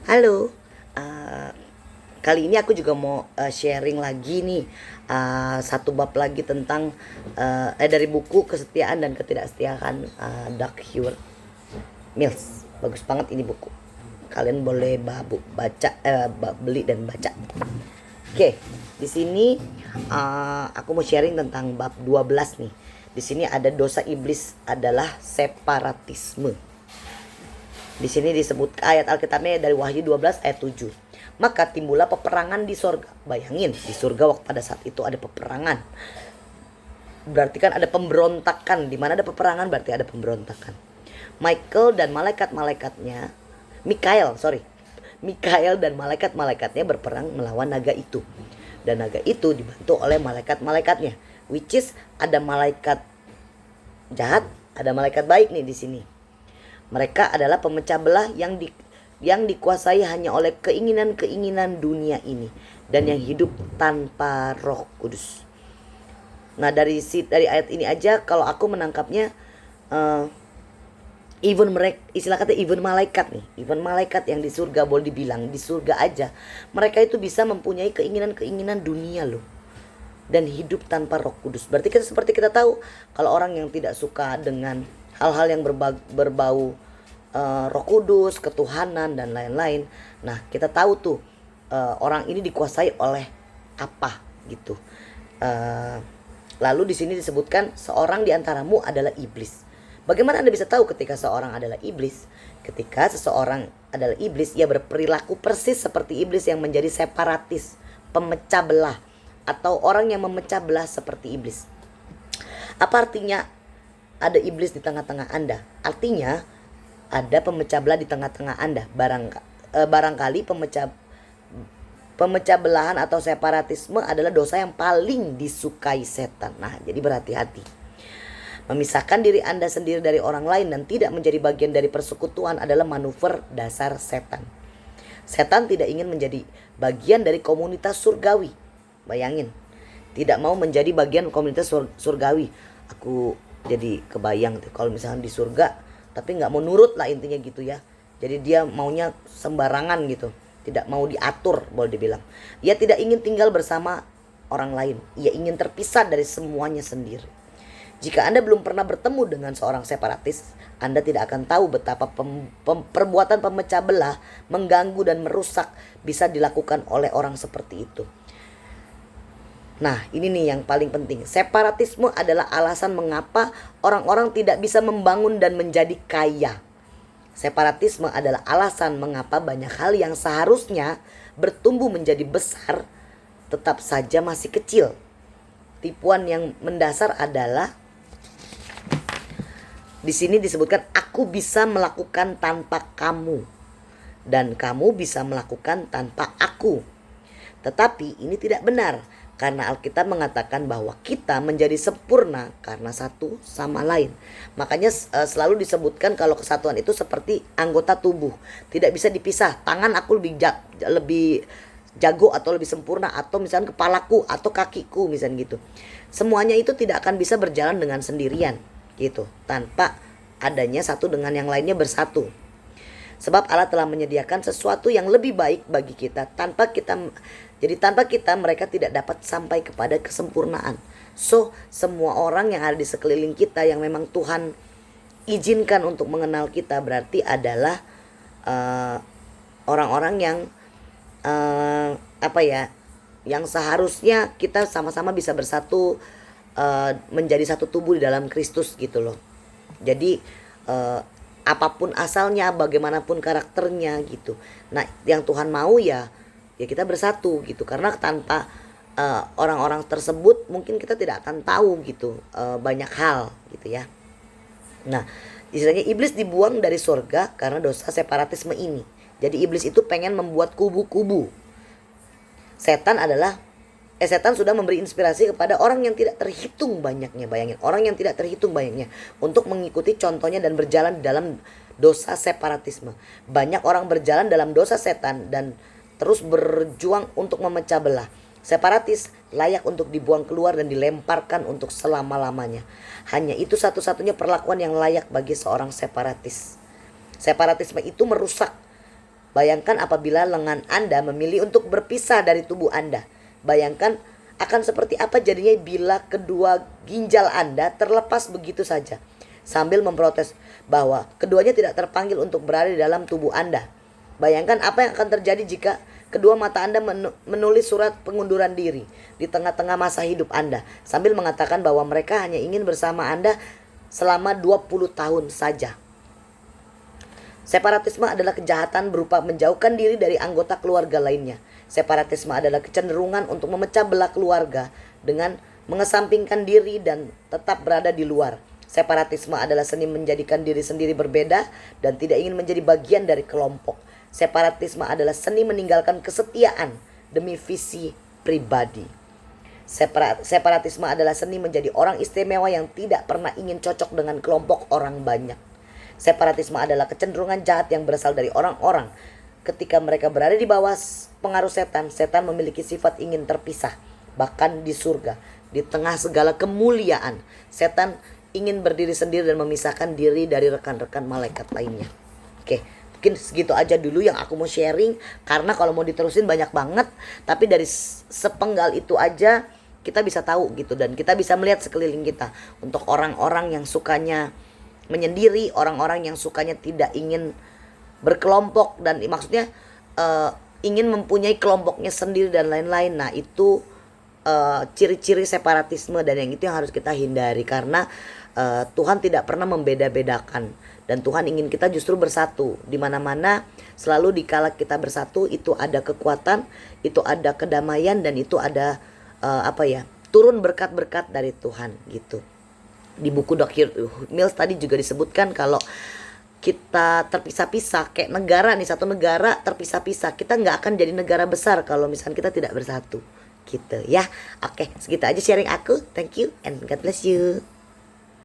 Halo, eh, kali ini aku juga mau sharing lagi nih satu bab lagi tentang dari buku Kesetiaan dan Ketidaksetiaan Doug Heward Mills. Bagus banget ini buku. Kalian boleh baca, beli dan baca. Oke, di sini aku mau sharing tentang bab 12 nih. Di sini ada dosa iblis adalah separatisme. Di sini disebut ayat Alkitabnya dari Wahyu 12 ayat 7. Maka timbullah peperangan di sorga. Bayangin, di surga waktu pada saat itu ada peperangan. Berarti kan ada pemberontakan. Di mana ada peperangan berarti ada pemberontakan. Michael dan malaikat-malaikatnya, Mikael dan malaikat-malaikatnya berperang melawan naga itu. Dan naga itu dibantu oleh malaikat-malaikatnya. Which is ada malaikat jahat, ada malaikat baik nih di sini. Mereka adalah pemecah belah yang dikuasai hanya oleh keinginan-keinginan dunia ini dan yang hidup tanpa Roh Kudus. Nah, dari ayat ini aja kalau aku menangkapnya, even mereka, istilah kata even malaikat yang di surga, boleh dibilang di surga aja mereka itu bisa mempunyai keinginan-keinginan dunia loh dan hidup tanpa Roh Kudus. Berarti seperti kita tahu kalau orang yang tidak suka dengan hal-hal yang berbau Roh Kudus, ketuhanan dan lain-lain. Nah, kita tahu tuh orang ini dikuasai oleh apa gitu. Lalu di sini disebutkan seorang di antaramu adalah iblis. Bagaimana Anda bisa tahu ketika seorang adalah iblis? Ketika seseorang adalah iblis, ia berperilaku persis seperti iblis yang menjadi separatis, pemecah belah, atau orang yang memecah belah seperti iblis. Apa artinya ada iblis di tengah-tengah Anda? Artinya ada pemecah belah di tengah-tengah Anda. Barangkali pemecah belahan atau separatisme adalah dosa yang paling disukai setan. Nah, jadi berhati-hati. Memisahkan diri Anda sendiri dari orang lain dan tidak menjadi bagian dari persekutuan adalah manuver dasar setan. Setan tidak ingin menjadi bagian dari komunitas surgawi. Bayangin, tidak mau menjadi bagian komunitas surgawi. Aku jadi kebayang tuh kalau misalnya di surga tapi nggak mau nurut lah, intinya gitu ya. Jadi dia maunya sembarangan gitu, tidak mau diatur, boleh dibilang. Ia tidak ingin tinggal bersama orang lain, ia ingin terpisah dari semuanya sendiri. Jika Anda belum pernah bertemu dengan seorang separatis, Anda tidak akan tahu betapa perbuatan pemecah belah, mengganggu dan merusak bisa dilakukan oleh orang seperti itu. Nah, ini nih yang paling penting. Separatisme adalah alasan mengapa orang-orang tidak bisa membangun dan menjadi kaya. Separatisme adalah alasan mengapa banyak hal yang seharusnya bertumbuh menjadi besar tetap saja masih kecil. Tipuan yang mendasar adalah di sini disebutkan aku bisa melakukan tanpa kamu dan kamu bisa melakukan tanpa aku. Tetapi ini tidak benar. Karena Alkitab mengatakan bahwa kita menjadi sempurna karena satu sama lain. Makanya selalu disebutkan kalau kesatuan itu seperti anggota tubuh. Tidak bisa dipisah. Tangan aku lebih jago atau lebih sempurna. Atau misalnya kepalaku atau kakiku misalnya gitu. Semuanya itu tidak akan bisa berjalan dengan sendirian gitu. Tanpa adanya satu dengan yang lainnya bersatu. Sebab Allah telah menyediakan sesuatu yang lebih baik bagi kita. Tanpa kita mereka tidak dapat sampai kepada kesempurnaan. So, semua orang yang ada di sekeliling kita yang memang Tuhan izinkan untuk mengenal kita berarti adalah orang-orang yang yang seharusnya kita sama-sama bisa bersatu, menjadi satu tubuh di dalam Kristus gitu loh. Jadi apapun asalnya, bagaimanapun karakternya gitu. Nah, yang Tuhan mau ya kita bersatu gitu. Karena tanpa orang-orang tersebut mungkin kita tidak akan tahu gitu banyak hal gitu ya. Nah, istilahnya iblis dibuang dari surga karena dosa separatisme ini. Jadi iblis itu pengen membuat kubu-kubu. Setan sudah memberi inspirasi kepada orang yang tidak terhitung banyaknya. Bayangin, orang yang tidak terhitung banyaknya untuk mengikuti contohnya dan berjalan dalam dosa separatisme. Banyak orang berjalan dalam dosa setan dan terus berjuang untuk memecah belah. Separatis layak untuk dibuang keluar dan dilemparkan untuk selama-lamanya. Hanya itu satu-satunya perlakuan yang layak bagi seorang separatis. Separatisme itu merusak Bayangkan apabila lengan Anda memilih untuk berpisah dari tubuh Anda. Bayangkan akan seperti apa jadinya bila kedua ginjal Anda terlepas begitu saja. Sambil memprotes bahwa keduanya tidak terpanggil untuk berada di dalam tubuh Anda. Bayangkan apa yang akan terjadi jika kedua mata Anda menulis surat pengunduran diri di tengah-tengah masa hidup Anda, sambil mengatakan bahwa mereka hanya ingin bersama Anda selama 20 tahun saja. Separatisme adalah kejahatan berupa menjauhkan diri dari anggota keluarga lainnya. Separatisme adalah kecenderungan untuk memecah belah keluarga dengan mengesampingkan diri dan tetap berada di luar. Separatisme adalah seni menjadikan diri sendiri berbeda dan tidak ingin menjadi bagian dari kelompok. Separatisme adalah seni meninggalkan kesetiaan demi visi pribadi. Separatisme adalah seni menjadi orang istimewa yang tidak pernah ingin cocok dengan kelompok orang banyak. Separatisme adalah kecenderungan jahat yang berasal dari orang-orang. Ketika mereka berada di bawah pengaruh setan, setan memiliki sifat ingin terpisah. Bahkan di surga, di tengah segala kemuliaan, setan ingin berdiri sendiri dan memisahkan diri dari rekan-rekan malaikat lainnya. Oke, mungkin segitu aja dulu yang aku mau sharing, karena kalau mau diterusin banyak banget, tapi dari sepenggal itu aja kita bisa tahu gitu, dan kita bisa melihat sekeliling kita. Untuk orang-orang yang sukanya menyendiri, orang-orang yang sukanya tidak ingin berkelompok, dan maksudnya ingin mempunyai kelompoknya sendiri dan lain-lain. Nah itu ciri-ciri separatisme, dan yang itu yang harus kita hindari, karena Tuhan tidak pernah membeda-bedakan, dan Tuhan ingin kita justru bersatu. Di mana-mana selalu dikala kita bersatu itu ada kekuatan, itu ada kedamaian, dan itu ada turun berkat-berkat dari Tuhan gitu. Di buku Dr. Mills tadi juga disebutkan kalau kita terpisah-pisah kayak negara nih, satu negara terpisah-pisah, kita nggak akan jadi negara besar kalau misalnya kita tidak bersatu gitu ya. Oke, segitu aja sharing aku. Thank you and God bless you.